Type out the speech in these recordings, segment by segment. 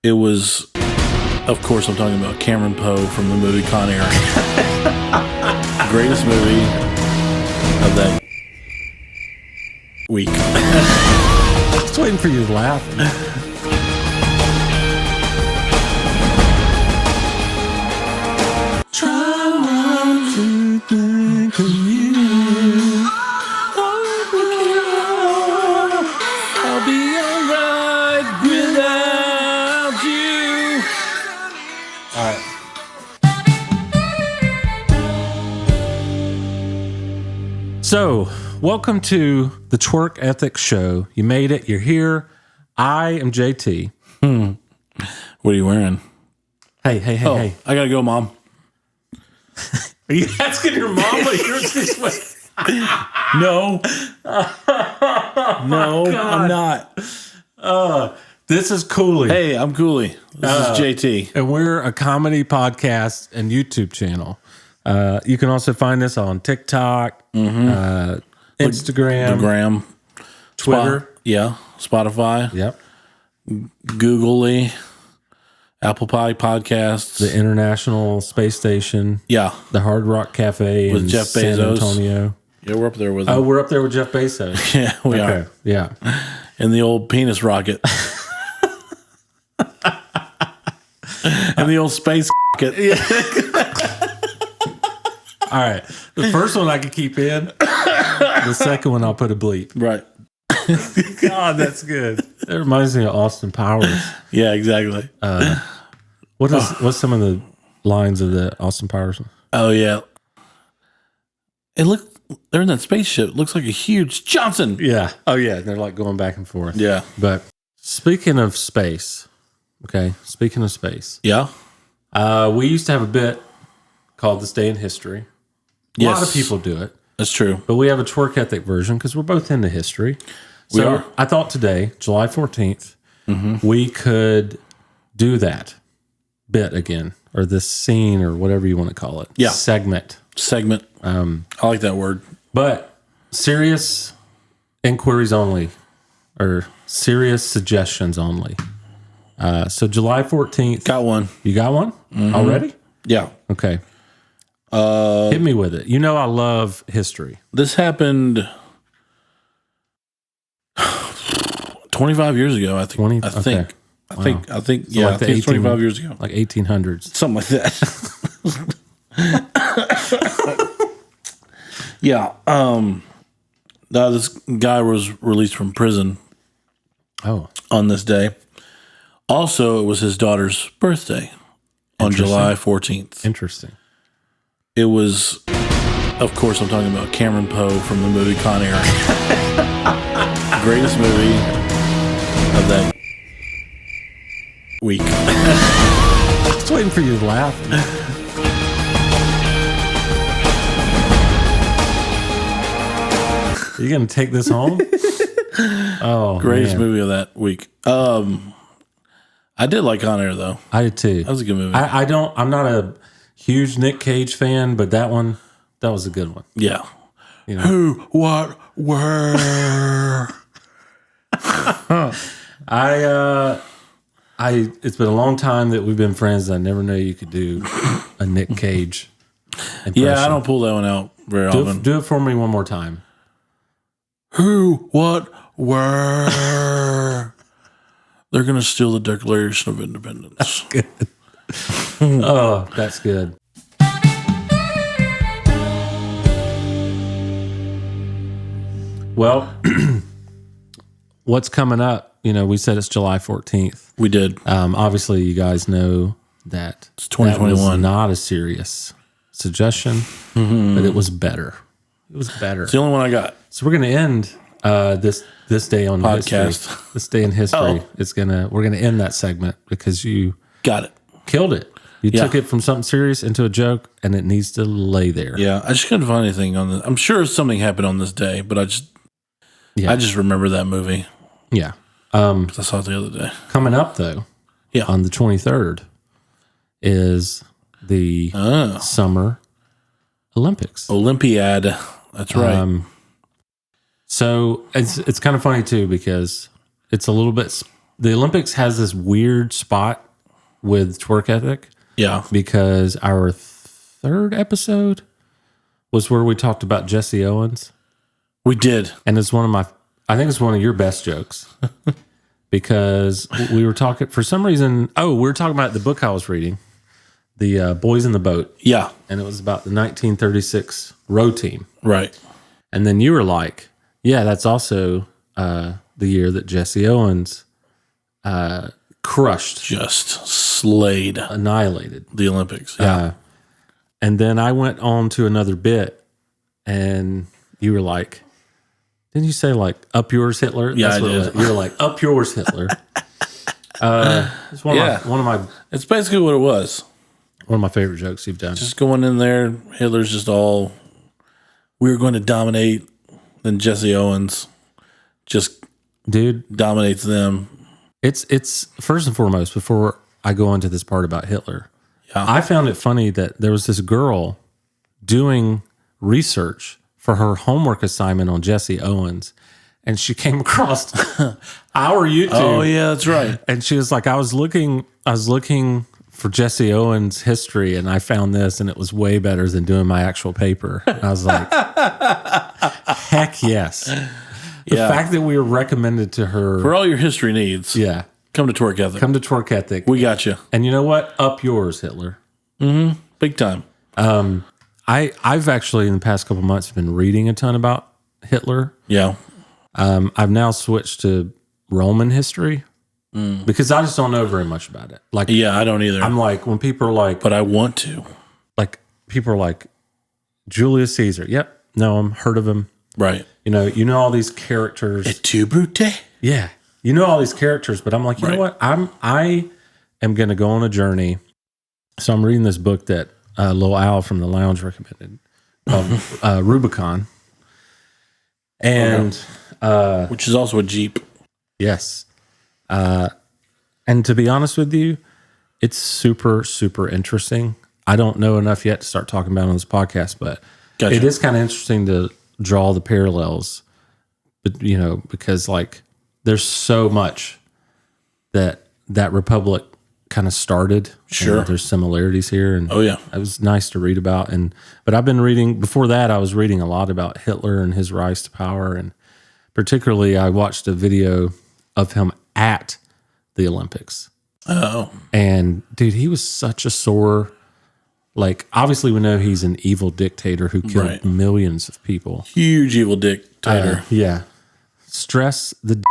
It was, of course, I'm talking about Cameron Poe from the movie Con Air. Greatest movie of that week. I was waiting for you to laugh. Try not to think of you. I'll be alright without you. All right. So, welcome to the Twerk Ethics Show. You made it. You're here. I am JT. What are you wearing? Hey. I gotta go, Mom. Are you asking your mom what yours this way? No. I'm not. This is Cooley. Hey, I'm Cooley. This is JT. And we're a comedy podcast and YouTube channel. You can also find us on TikTok, Instagram, The Gram. Twitter. Spotify. Yep. Googly. Apple Pie Podcasts. The International Space Station. Yeah. The Hard Rock Cafe With in Jeff San Bezos. Antonio. Yeah, we're up there with him. Oh, we're up there with Jeff Bezos. Yeah, we are. Yeah. And the old penis rocket. And the old space rocket. All right. The first one I can keep in. The second one I'll put a bleep. Right. God, that's good. That reminds me of Austin Powers. Yeah, exactly. What's some of the lines of the Austin Powers one? Oh, yeah. They're in that spaceship. It looks like a huge Johnson. Yeah. Oh, yeah. They're like going back and forth. Yeah. But speaking of space, okay, Yeah. we used to have a bit called This Day in History. A lot of people do it. That's true. But we have a twerk ethic version because we're both into history. We So are. I thought today, July 14th, we could do that bit again, or this scene, or whatever you want to call it. Yeah. Segment. I like that word. But serious inquiries only, or serious suggestions only. So July 14th. Got one. You got one already? Yeah. Okay. Hit me with it. You know I love history. This happened 25 years ago, I think. I think. Yeah, like I think it's 25 years ago. Like 1800s. Something like that. Yeah. This guy was released from prison Oh. on this day. Also, it was his daughter's birthday on July 14th. Interesting. It was, of course, I'm talking about Cameron Poe from the movie Con Air. Greatest movie of that week. I was waiting for you to laugh. Are you going to take this home? Oh, Greatest man. movie of that week. I did like Con Air, though. I did too. That was a good movie. I'm not a huge Nick Cage fan, but that was a good one. Yeah. You know? Who, what, where? It's been a long time that we've been friends. I never knew you could do a Nick Cage impression. Yeah, I don't pull that one out very often. Do it for me one more time. Who, what, where? They're going to steal the Declaration of Independence. Good. Oh, that's good. Well, what's coming up? You know, we said it's July 14th. We did. Obviously, you guys know that It's 2021. That was not a serious suggestion, but it was better. It was better. It's the only one I got. So we're going to end this day on Podcast. history. This day in history. We're gonna end that segment because you Got it. killed it. You took it from something serious into a joke, and it needs to lay there. Yeah, I just couldn't find anything on this. I'm sure something happened on this day, but I just remember that movie. Yeah. 'Cause I saw it the other day. Coming up though, Yeah. on the 23rd is the Summer Olympics. Olympiad. That's right. So it's kind of funny too because it's a little bit the Olympics has this weird spot with Twerk Ethic Yeah. because our third episode was where we talked about Jesse Owens. We did. And it's I think it's one of your best jokes because we were talking, for some reason, we were talking about the book I was reading, The Boys in the Boat. Yeah. And it was about the 1936 row team. Right. And then you were like, yeah, that's also the year that Jesse Owens crushed, Just slayed annihilated the Olympics. Yeah. And then I went on to another bit, and you were like, didn't you say like up yours Hitler? Yeah, That's I what did. it was. You were like up yours Hitler. It's one of It's basically what it was. my favorite jokes you've done. Just going in there, Hitler's just all, we were going to dominate. Then Jesse Owens just dominates them. It's first and foremost, before I go into this part about Hitler, Yeah. I found it funny that there was this girl doing research for her homework assignment on Jesse Owens, and she came across our YouTube. Oh yeah, that's right. And she was like, I was looking for Jesse Owens history, and I found this, and it was way better than doing my actual paper. And I was like, heck yes. The fact that we were recommended to her. For all your history needs, Yeah. come to Twerk Ethic. Come to Twerk Ethic. We got you. And you know what? Up yours, Hitler. Big time. I've actually, in the past couple months, been reading a ton about Hitler. Yeah. I've now switched to Roman history because I just don't know very much about it. Like, Yeah, I don't either. I'm like, when people are like, but I want to. like people are like, Julius Caesar. Yep. No, I'm heard of him. Right. You know all these characters. Et tu, Brute? Yeah. You know all these characters, but I'm like, you know what? I am going to go on a journey. So I'm reading this book that Lil Al from the Lounge recommended called Rubicon. And Which is also a Jeep. yes. And to be honest with you, it's super, super interesting. I don't know enough yet to start talking about it on this podcast, but Gotcha. it is kind of interesting to draw the parallels. But because like there's so much that republic kind of started. Sure. And there's similarities here, and Oh yeah. it was nice to read about. But I've been reading before that. I was reading a lot about Hitler and his rise to power, and particularly I watched a video of him at the Olympics. Oh. And dude, he was such a sore. Like, obviously, we know he's an evil dictator who killed millions of people. Huge evil dictator. Yeah, stress the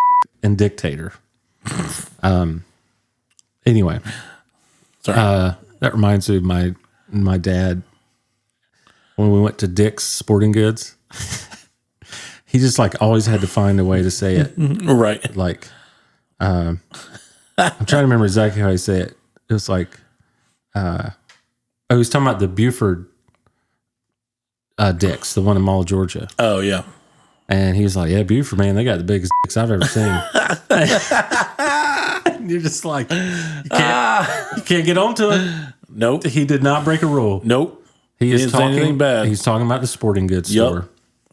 and dictator. Anyway, Sorry. that reminds me of my dad when we went to Dick's Sporting Goods. He just like always had to find a way to say it. Right. Like, I'm trying to remember exactly how he said it. It was like, he was talking about the Buford Dick's, the one in Mall, Georgia. Oh yeah. And he was like, yeah, Buford, man, they got the biggest dicks I've ever seen. And you're just like, you can't get onto it. Nope. He did not break a rule. Nope. He is didn't say talking anything bad. He's talking about the sporting goods store.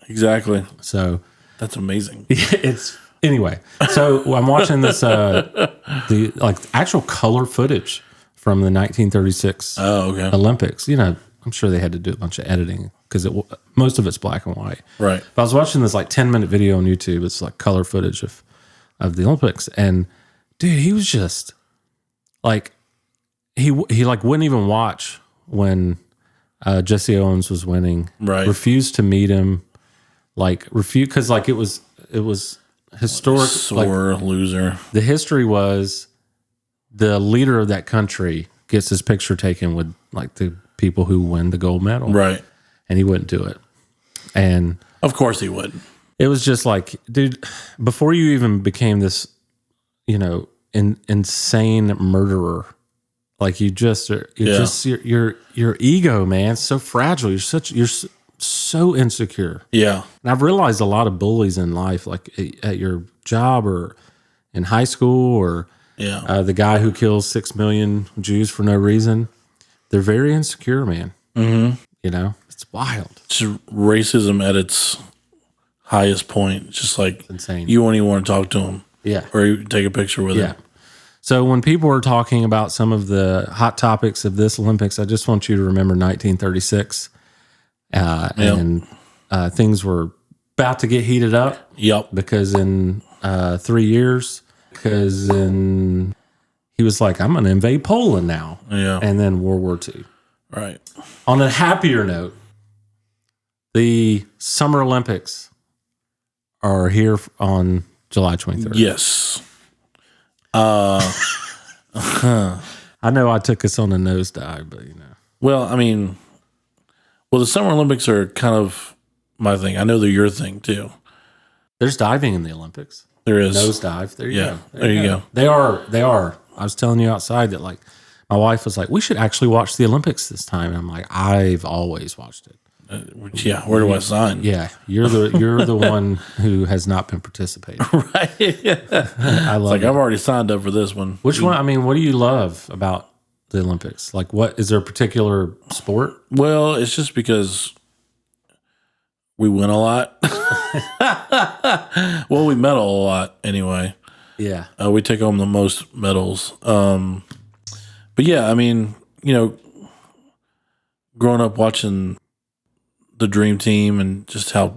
Exactly. So That's amazing. it's anyway. So I'm watching this the like actual color footage from the 1936 Oh, okay. Olympics. I'm sure they had to do a bunch of editing because most of it's black and white. Right. But I was watching this like 10-minute video on YouTube. It's like color footage of the Olympics, and dude, he was just like he like wouldn't even watch when Jesse Owens was winning. Right. Refused to meet him. Like refused because like it was historic. Sore loser. The history was the leader of that country gets his picture taken with like the people who win the gold medal. Right. And he wouldn't do it. And Of course he would. it was just like, dude, before you even became this, insane murderer, like your ego, man, it's so fragile. You're so insecure. Yeah. And I've realized a lot of bullies in life, like at your job or in high school or Yeah. the guy who kills 6 million Jews for no reason, they're very insecure, man. Mm-hmm. It's wild. It's racism at its highest point. It's just like Insane. you won't even want to talk to him. Yeah. Or you take a picture with him. So when people are talking about some of the hot topics of this Olympics, I just want you to remember 1936. And things were about to get heated up. Yep. Because in 3 years, he was like, I'm going to invade Poland now. Yeah. And then World War II. Right. On a happier note, the Summer Olympics are here on July 23rd. Yes. I know I took us on a nosedive, but Well, I mean, the Summer Olympics are kind of my thing. I know they're your thing too. There's diving in the Olympics. There is. Nosedive. There you go. There you go. They are. I was telling you outside that like my wife was like, we should actually watch the Olympics this time. And I'm like, I've always watched it. Where do I sign? Yeah, you're the one who has not been participating. Right. I love it. I've already signed up for this one. Which one? I mean, what do you love about the Olympics? Like, what is there a particular sport? Well, it's just because we win a lot. Well, we medal a lot anyway. Yeah, we take home the most medals. But yeah, I mean, growing up watching the Dream Team and just how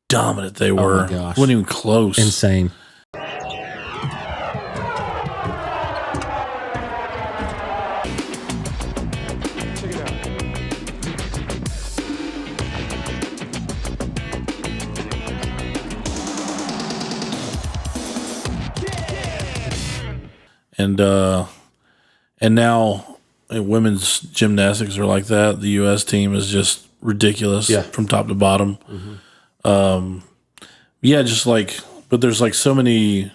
dominant they were. Oh my gosh. Wasn't even close. Insane. Check it out. And now women's gymnastics are like that. The U.S. team is just ridiculous from top to bottom. Mm-hmm. Just like, but there's like so many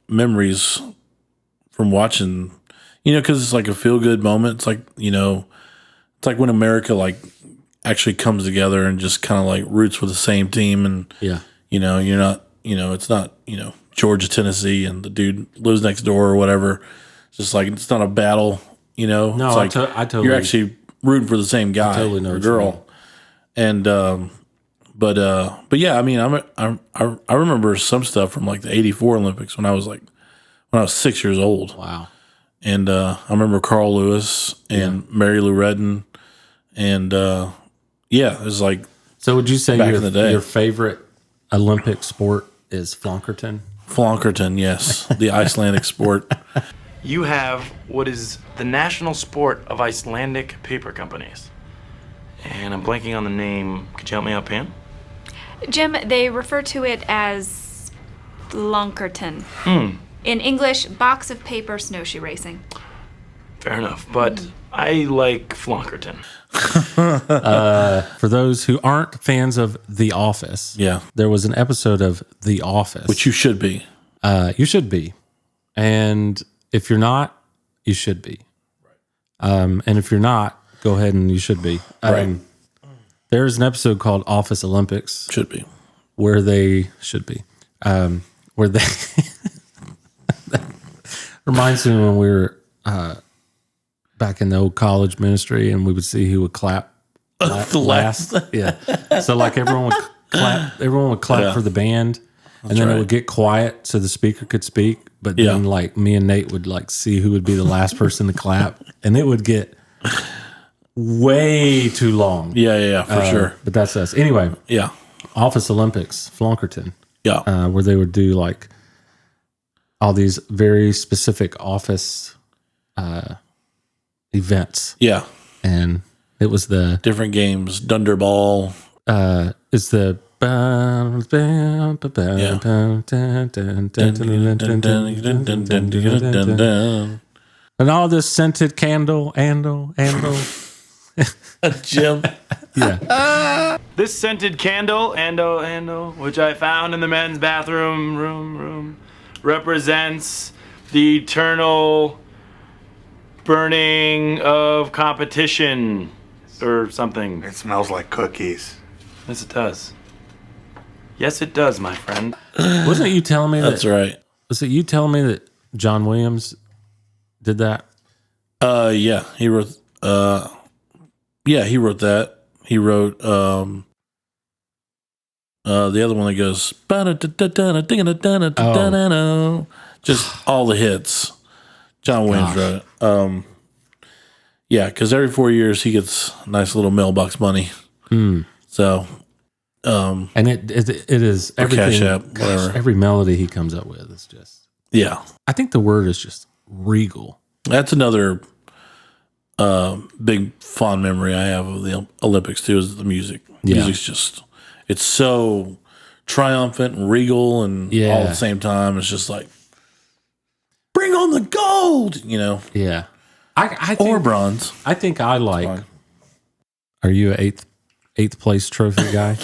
memories from watching, because it's like a feel good moment. It's like, it's like when America like actually comes together and just kind of like roots for the same team. And, you're not, it's not, Georgia, Tennessee, and the dude lives next door or whatever. It's just like, it's not a battle, No, it's like I totally. you're actually rooting for the same guy or girl. And, but yeah, I mean, I remember some stuff from like the '84 Olympics when I was 6 years old. Wow. And, I remember Carl Lewis and Mary Lou Retton. And, it was like, so would you say back in the day. Your favorite Olympic sport is flonkerton? Flonkerton, yes. The Icelandic sport. You have what is the national sport of Icelandic paper companies. And I'm blanking on the name. Could you help me out, Pam? Jim, they refer to it as Flonkerton. In English, box of paper snowshoe racing. Fair enough, but I like flonkerton. For those who aren't fans of The Office, there was an episode of The Office. Which you should be. You should be. And if you're not, you should be. And if you're not, go ahead and you should be. Right. There's an episode called Office Olympics. Should be. Where they should be. Where they... reminds me when we were back in the old college ministry and we would see who would clap last. Yeah. So like everyone would clap for the band. And then it would get quiet so the speaker could speak. But then like me and Nate would like see who would be the last person to clap. And it would get way too long. Yeah, for sure. But that's us. Anyway. Yeah. Office Olympics, Flonkerton. Yeah. Where they would do like all these very specific office events. Yeah. And it was the different games. Dunderball. It's the and all this scented candle, andle. Jim. Yeah. This scented candle, which I found in the men's bathroom room, represents the eternal burning of competition or something. It smells like cookies. Yes, it does. Yes, it does, my friend. Wasn't it you telling me that? That's right. Was it you telling me that John Williams did that? Yeah, he wrote. He wrote that. He wrote The other one that goes just all the hits. John Williams wrote it. Yeah, because every 4 years he gets nice little mailbox money. So, and it is everything. Cash App, whatever. Every melody he comes up with is just. Yeah, I think the word is just regal. that's another big fond memory I have of the Olympics too. Is the music? Yeah. Music's just it's so triumphant and regal, and all at the same time, it's just like bring on the gold, you know. Yeah, I think, or bronze. I think I like. Are you an eighth place trophy guy?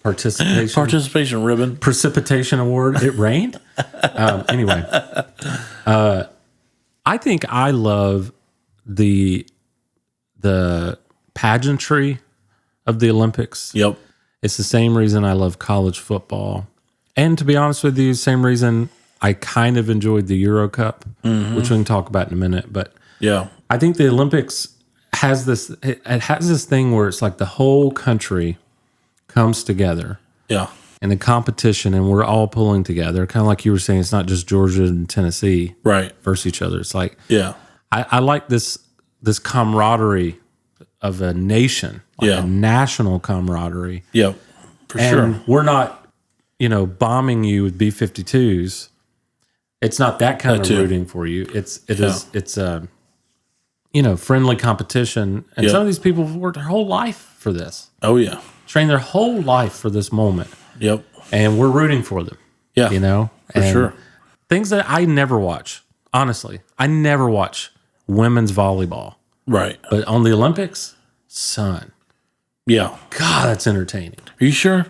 Participation ribbon. Precipitation award. It rained. Anyway, I think I love the pageantry of the Olympics. Yep. It's the same reason I love college football, and to be honest with you, same reason I kind of enjoyed the Euro Cup, which we can talk about in a minute. But Yeah. I think the Olympics has this. It has this thing where it's like the whole country comes together Yeah. in a competition, and we're all pulling together. Kind of like you were saying, it's not just Georgia and Tennessee Right. versus each other. It's like Yeah. I like this camaraderie of a nation, like Yeah. a national camaraderie. Yep. For And sure. we're not, bombing you with B-52s. It's not that kind That of too. rooting for you. It's friendly competition. And Yeah. some of these people have worked their whole life for this, Oh yeah. trained their whole life for this moment, Yep. and we're rooting for them. Yeah. For sure. Things that I never watch. Honestly, I never watch women's volleyball, Right. but on the Olympics, son, Yeah. God, that's entertaining. Are you sure?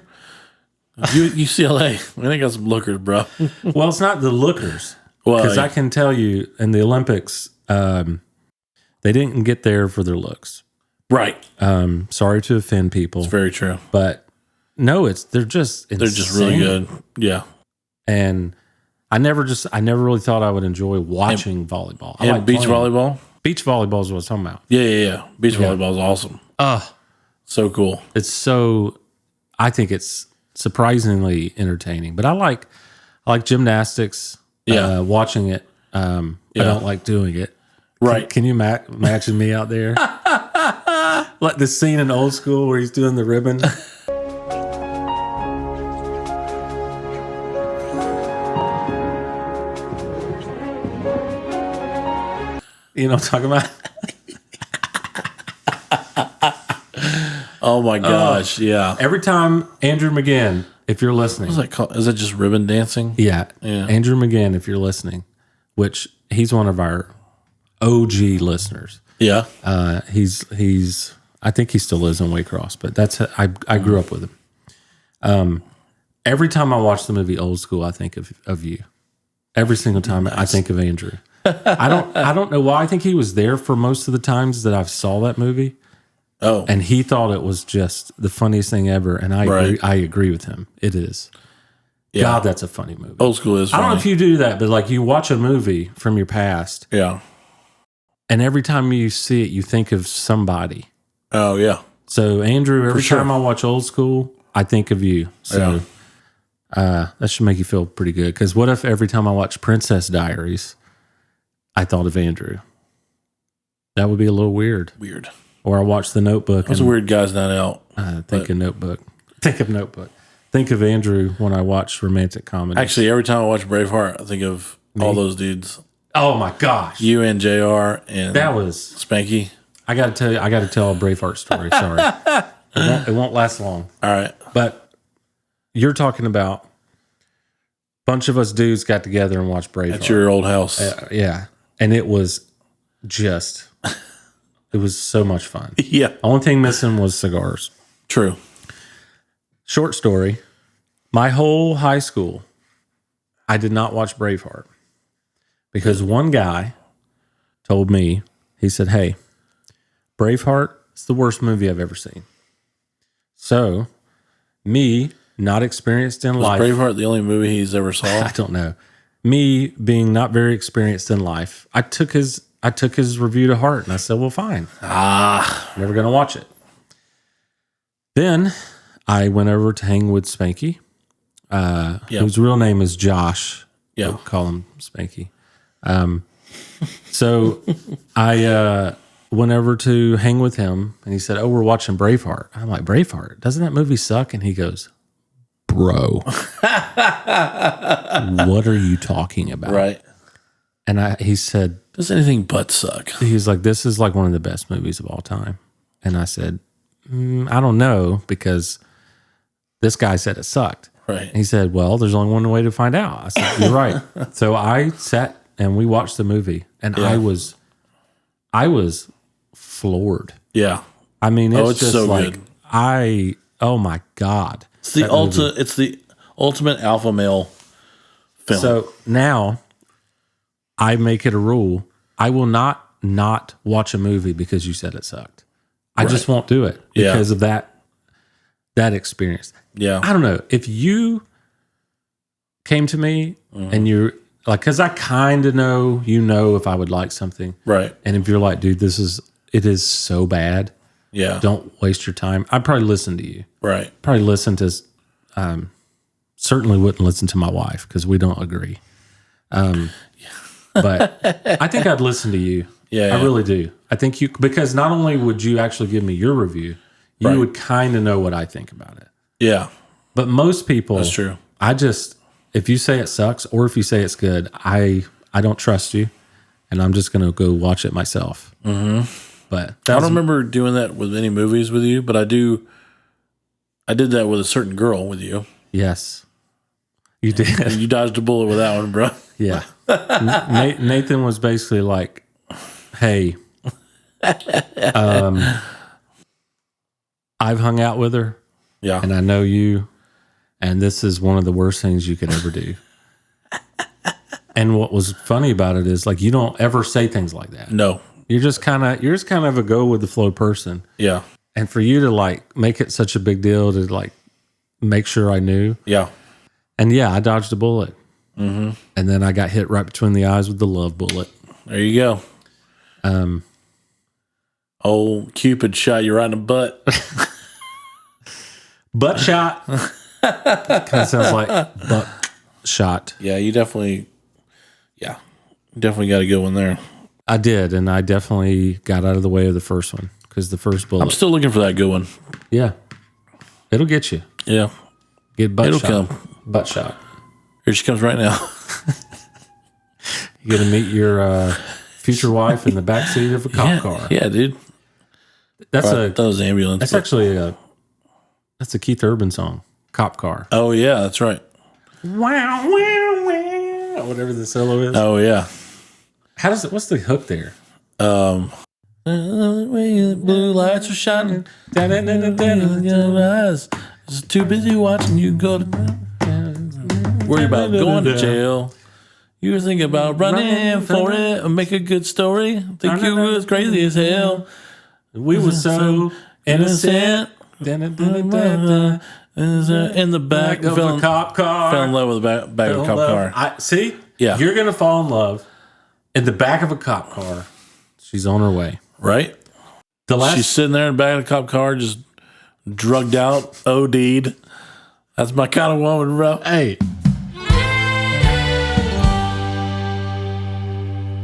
UCLA. They got some lookers, bro. Well, it's not the lookers, Well, because I can tell you in the Olympics, they didn't get there for their looks. Right. Sorry to offend people, It's very true. but no, they're just They're just really good. Yeah. And I never really thought I would enjoy watching volleyball. I And like beach playing. volleyball. Beach volleyball is what I'm talking about. Yeah. Beach volleyball is awesome. So cool. I think it's surprisingly entertaining. But I like gymnastics. Yeah. Watching it. I don't like doing it. Right. Can you imagine me out there? Like the scene in Old School where he's doing the ribbon. You know what I'm talking about? Oh my gosh. Yeah. Every time, Andrew McGinn, if you're listening. What's that called? Is that just ribbon dancing? Yeah. Yeah. Andrew McGinn, if you're listening, which he's one of our OG listeners. Yeah. He's I think he still lives in Waycross, but I grew up with him. Every time I watch the movie Old School, I think of you. Every single time I think of Andrew. I don't know why. I think he was there for most of the times that I saw that movie. Oh. And he thought it was just the funniest thing ever. And I agree with him. It is. Yeah. God, that's a funny movie. Old School is I funny. don't know if you do that, but like you watch a movie from your past, Yeah. and every time you see it, you think of somebody. Oh yeah. So Andrew, every sure. time I watch Old School, I think of you. So that should make you feel pretty good. Because what if every time I watch Princess Diaries, I thought of Andrew? That would be a little weird. Weird. Or I watch The Notebook. That's a weird guy's not out. Think of Notebook. Think of Notebook. Think of Andrew when I watch romantic comedy. Actually, every time I watch Braveheart, I think of all those dudes. Oh my gosh, You and JR and that was. Spanky. I got to tell a Braveheart story. Sorry, it won't last long. All right. But you're talking about a bunch of us dudes got together and watched Braveheart. At your old house. Yeah, and it was just. It was so much fun. Yeah. Only thing missing was cigars. True. Short story. My whole high school, I did not watch Braveheart because one guy told me, he said, "Hey, Braveheart is the worst movie I've ever seen." So, me, not experienced in Was life. Braveheart the only movie he's ever saw? I don't know. Me being not very experienced in life, I took his review to heart, and I said, "Well, fine. Never going to watch it." Then I went over to hang with Spanky, whose real name is Josh. Yeah. We'll call him Spanky. So I went over to hang with him, and he said, "Oh, we're watching Braveheart." I'm like, "Braveheart? Doesn't that movie suck?" And he goes, "Bro, what are you talking about?" Right. And he said, Does anything but suck? he's like, "This is like one of the best movies of all time." And I said, "I don't know, because this guy said it sucked." Right. And he said, "Well, there's only one way to find out." I said, "You're right." So I sat and we watched the movie, and I was floored. Yeah. I mean, it's, it's just so like good. oh my God. It's the ultimate alpha male film. So now I make it a rule. I will not watch a movie because you said it sucked. I just won't do it because of that experience. Yeah. I don't know. If you came to me and you're like, because I kind of know, if I would like something. Right. And if you're like, dude, it is so bad. Yeah. Don't waste your time. I'd probably listen to you. Right. Probably listen to, certainly wouldn't listen to my wife because we don't agree. But I think I'd listen to you. Yeah. I really do. I think because not only would you actually give me your review, you would kind of know what I think about it. Yeah. But most people, That's true. If you say it sucks or if you say it's good, I don't trust you, and I'm just going to go watch it myself. Mm-hmm. But I don't remember doing that with any movies with you, but I do. I did that with a certain girl with you. Yes, you did. And you dodged a bullet with that one, bro. Yeah. Nathan was basically like, "Hey, I've hung out with her, Yeah. and I know you, and this is one of the worst things you could ever do." And what was funny about it is, like, you don't ever say things like that. No. You're just kind of a go with the flow person. Yeah. And for you to like make it such a big deal to like make sure I knew. Yeah. And yeah, I dodged a bullet. Mm-hmm. And then I got hit right between the eyes with the love bullet. There you go. Old Cupid shot you right in the butt. Butt shot. Kind of sounds like butt shot. Yeah, you definitely got a good one there. I did, and I definitely got out of the way of the first one because the first bullet. I'm still looking for that good one. Yeah, it'll get you. Yeah, Get butt it'll shot. come. Butt shot. Here she comes right now. You're gonna meet your future wife in the backseat of a cop car. Yeah, dude. That's That was the ambulance. That's actually that's a Keith Urban song, "Cop Car." Oh yeah, that's right. Wow, wow, wow. Whatever the solo is. Oh yeah. What's the hook there? Blue lights are shining. Eyes. Just too busy watching you go to worry about going to jail. You were thinking about running for it and make a good story. Think you was crazy as hell. We were so innocent. In the back Of a cop car. Fell in love with the back of a cop car. See? Yeah. You're going to fall in love in the back of a cop car. She's on her way. Right? She's sitting there in the back of the cop car, just drugged out, OD'd. That's my kind of woman, bro. Hey.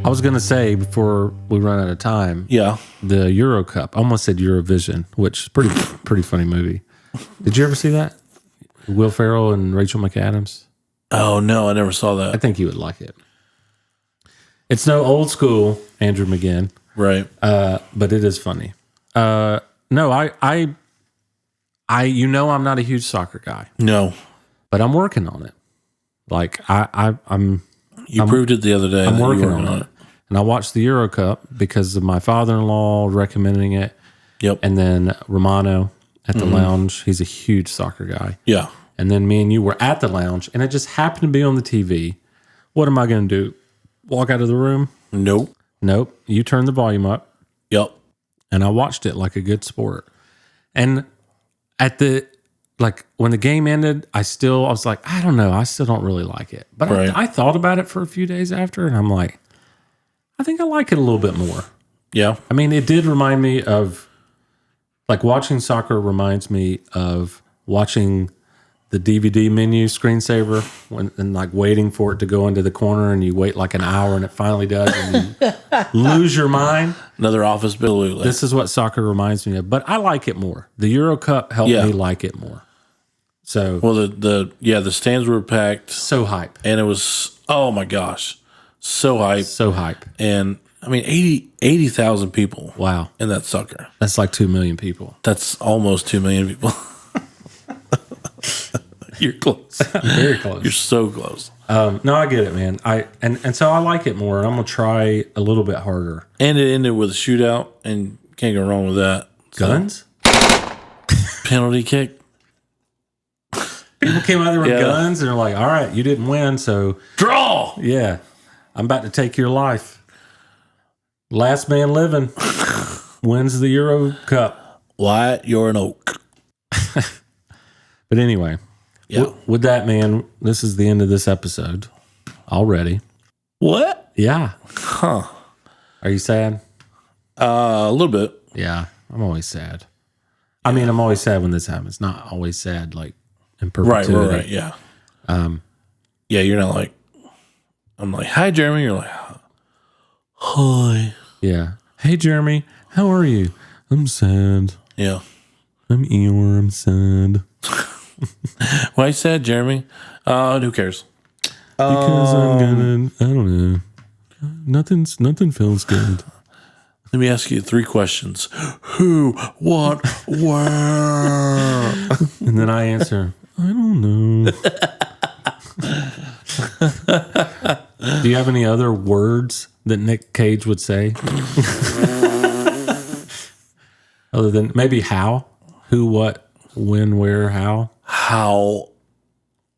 I was going to say before we run out of time, Yeah. the Euro Cup. I almost said Eurovision, which is pretty funny movie. Did you ever see that? Will Ferrell and Rachel McAdams? Oh, no, I never saw I that. think you would like it. It's no old school Andrew McGinn, Right. but it is funny. No, I'm not a huge soccer guy, No. but I'm working on it. Like I'm Proved it the other day. I'm that you working were on it. And I watched the Euro Cup because of my father-in-law recommending it. Yep. And then Romano at the lounge. He's a huge soccer guy. Yeah. And then me and you were at the lounge, and it just happened to be on the TV. What am I going to do? Walk out of the room? Nope. Nope. You turn the volume up, Yep. and I watched it like a good sport. And when the game ended, I was like, I don't know. I still don't really like it. But Right. I thought about it for a few days after, and I'm like, I think I like it a little bit more. Yeah. I mean, it did remind me of, like, watching soccer reminds me of watching the DVD menu screensaver and like waiting for it to go into the corner, and you wait like an hour and it finally does, and you lose your mind. Another office bill. This is what soccer reminds me of, but I like it more. The Euro Cup helped me like it more. So, well, the stands were packed, so hype, and it was, oh my gosh, so hype, and I mean 80,000 people. Wow, in that sucker. That's like 2 million people. That's almost 2 million people. You're close. Very close. You're so close. No, I get it, man. And so I like it more. I'm gonna try a little bit harder. And it ended with a shootout, and can't go wrong with that. Guns? Penalty kick. People came out there with guns, and they're like, "All right, you didn't win, so draw." Yeah, I'm about to take your life. Last man living wins the Euro Cup. Wyatt, you're an oak. But anyway, with that, man, this is the end of this episode already. What? Yeah. Huh. Are you sad? A little bit. Yeah, I'm always sad. I mean, I'm always sad when this happens. Not always sad, like in perpetuity. Right. Yeah. Yeah, you're not like, I'm like, hi, Jeremy. You're like, hi. Yeah. Hey, Jeremy, how are you? I'm sad. Yeah. I'm Eeyore. I'm sad. Why you sad, Jeremy? Who cares? Because I'm gonna, I don't know. Nothing feels good. Let me ask you 3 questions. Who, what, where? And then I answer, I don't know. Do you have any other words that Nick Cage would say? Other than maybe how? Who, what, when, where, how? How?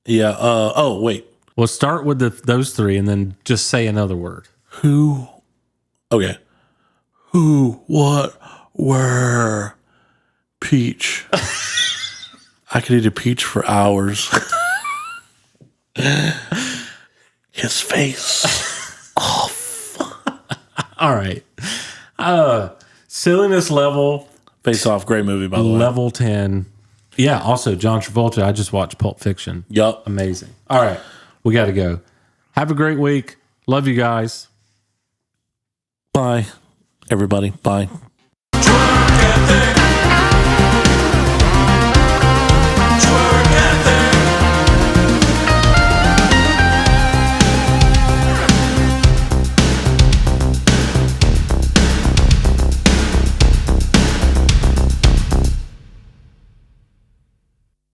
Yeah. Oh, wait. Well, start with those 3 and then just say another word. Who? Okay. Who, what, where? Peach. I could eat a peach for hours. His face off. All right. Silliness level. Face Off, great movie, by the way. Level 10. Yeah, also John Travolta. I just watched Pulp Fiction. Yup. Amazing. All right. We got to go. Have a great week. Love you guys. Bye, everybody. Bye. Twerk Ethic.